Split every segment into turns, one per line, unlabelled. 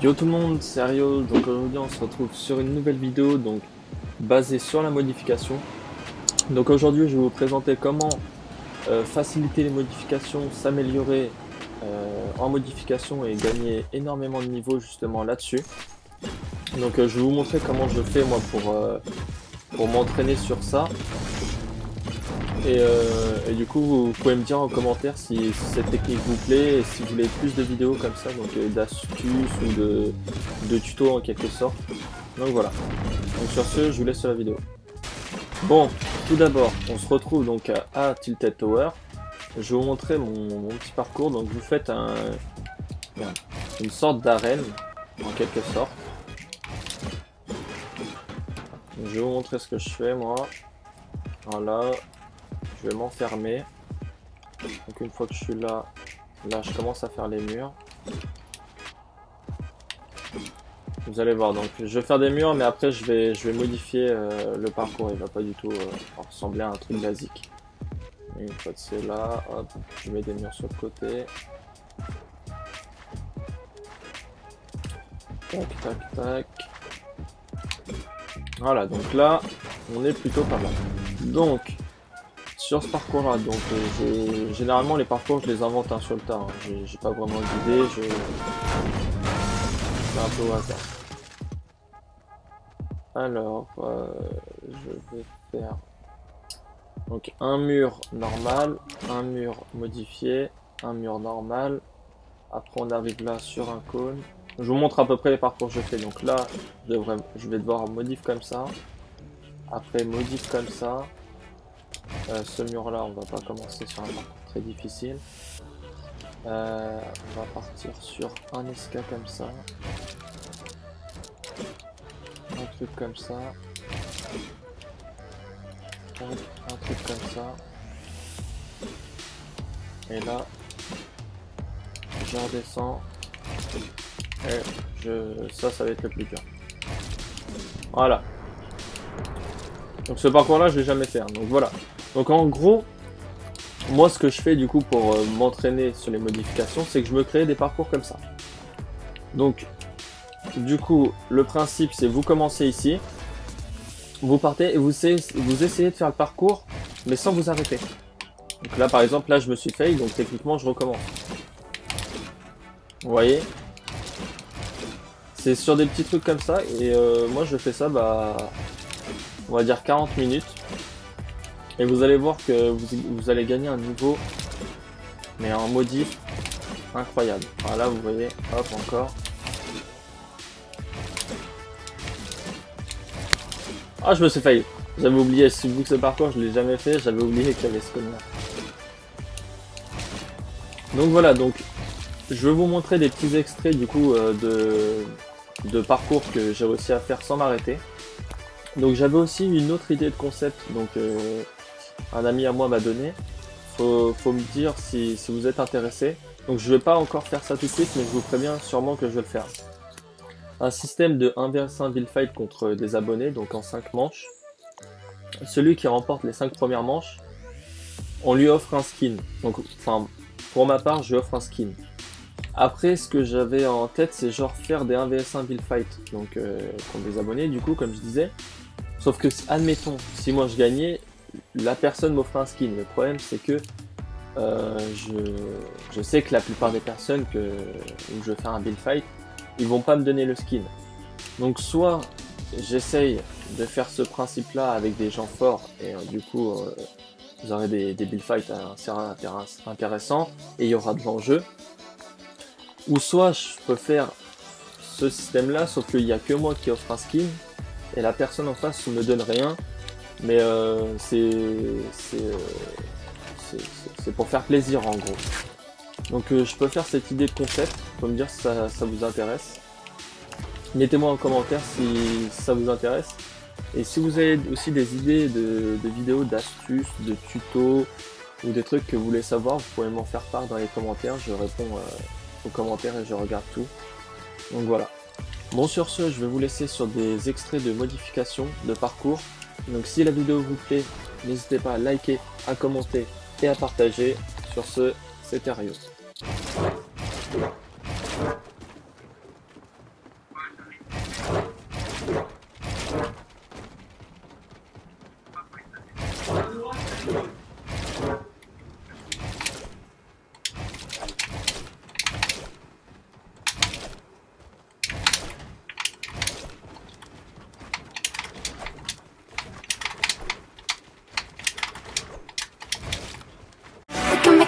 Yo tout le monde, c'est Ario. Donc aujourd'hui on se retrouve sur une nouvelle vidéo donc basée sur la modification. Donc aujourd'hui je vais vous présenter comment faciliter les modifications, s'améliorer en modification et gagner énormément de niveaux justement là-dessus. Donc je vais vous montrer comment je fais moi pour m'entraîner sur ça. Et du coup vous pouvez me dire en commentaire si cette technique vous plaît et si vous voulez plus de vidéos comme ça, donc d'astuces ou de tutos en quelque sorte. Donc voilà. Donc sur ce, je vous laisse sur la vidéo. Bon, tout d'abord, on se retrouve donc à Tilted Tower. Je vais vous montrer mon petit parcours. Donc vous faites une sorte d'arène en quelque sorte. Donc, je vais vous montrer ce que je fais moi. Voilà. Je vais m'enfermer. Donc une fois que je suis là, je commence à faire les murs. Vous allez voir, donc je vais faire des murs, mais après je vais modifier le parcours. Il va pas du tout ressembler à un truc basique. Et une fois que c'est là, hop, je mets des murs sur le côté. Tac, tac, tac. Voilà, donc là, on est plutôt pas mal. Donc, sur ce parcours-là, donc généralement les parcours, je les invente sur le tas. Hein. J'ai pas vraiment d'idée, je fais un peu au hasard. Alors, je vais faire donc un mur normal, un mur modifié, un mur normal. Après, on arrive là sur un cône. Je vous montre à peu près les parcours que je fais. Donc là, je vais devoir modif comme ça. Après, modif comme ça. Ce mur-là, on va pas commencer sur un parcours très difficile. On va partir sur un esca comme ça. Un truc comme ça. Un truc comme ça. Et là, je redescends. Et ça va être le plus dur. Voilà. Donc ce parcours-là, je l'ai jamais fait. Hein. Donc voilà. Donc en gros, moi ce que je fais du coup pour m'entraîner sur les modifications, c'est que je me crée des parcours comme ça. Donc du coup, le principe c'est vous commencez ici, vous partez et vous essayez de faire le parcours, mais sans vous arrêter. Donc là par exemple, là je me suis fail, donc techniquement je recommence. Vous voyez? C'est sur des petits trucs comme ça et moi je fais ça, on va dire 40 minutes. Et vous allez voir que vous allez gagner un niveau, mais en modif, incroyable. Voilà, vous voyez, hop, encore. Ah, je me suis failli. J'avais oublié, vu que ce parcours, je l'ai jamais fait, j'avais oublié qu'il y avait ce code là. Donc voilà, donc je vais vous montrer des petits extraits du coup de parcours que j'ai réussi à faire sans m'arrêter. Donc j'avais aussi une autre idée de concept, donc un ami à moi m'a donné. Faut me dire si vous êtes intéressé. Donc je vais pas encore faire ça tout de suite, mais je vous préviens sûrement que je vais le faire. Un système de 1vs1 build fight contre des abonnés, donc en 5 manches. Celui qui remporte les 5 premières manches, on lui offre un skin. Donc, enfin, pour ma part, je lui offre un skin. Après, ce que j'avais en tête, c'est genre faire des 1vs1 build fight, donc contre des abonnés, du coup, comme je disais. Sauf que, admettons, si moi je gagnais, la personne m'offre un skin. Le problème, c'est que je sais que la plupart des personnes où je fais un build fight, ils vont pas me donner le skin. Donc soit j'essaye de faire ce principe là avec des gens forts et du coup vous aurez des build fights intéressants et il y aura de l'enjeu. Ou soit je peux faire ce système là sauf qu'il n'y a que moi qui offre un skin et la personne en face ne me donne rien, mais c'est pour faire plaisir en gros. Donc je peux faire cette idée de concept, vous pouvez me dire si ça vous intéresse. Mettez-moi en commentaire si ça vous intéresse. Et si vous avez aussi des idées de vidéos, d'astuces, de tutos ou des trucs que vous voulez savoir, vous pouvez m'en faire part dans les commentaires. Je réponds aux commentaires et je regarde tout. Donc voilà. Bon, sur ce, je vais vous laisser sur des extraits de modifications de parcours. Donc si la vidéo vous plaît, n'hésitez pas à liker, à commenter et à partager. Sur ce, c'était Ario.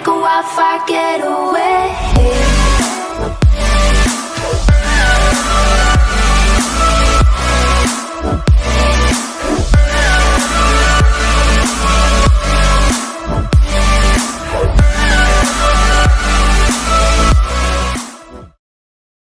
make a wildfire get away.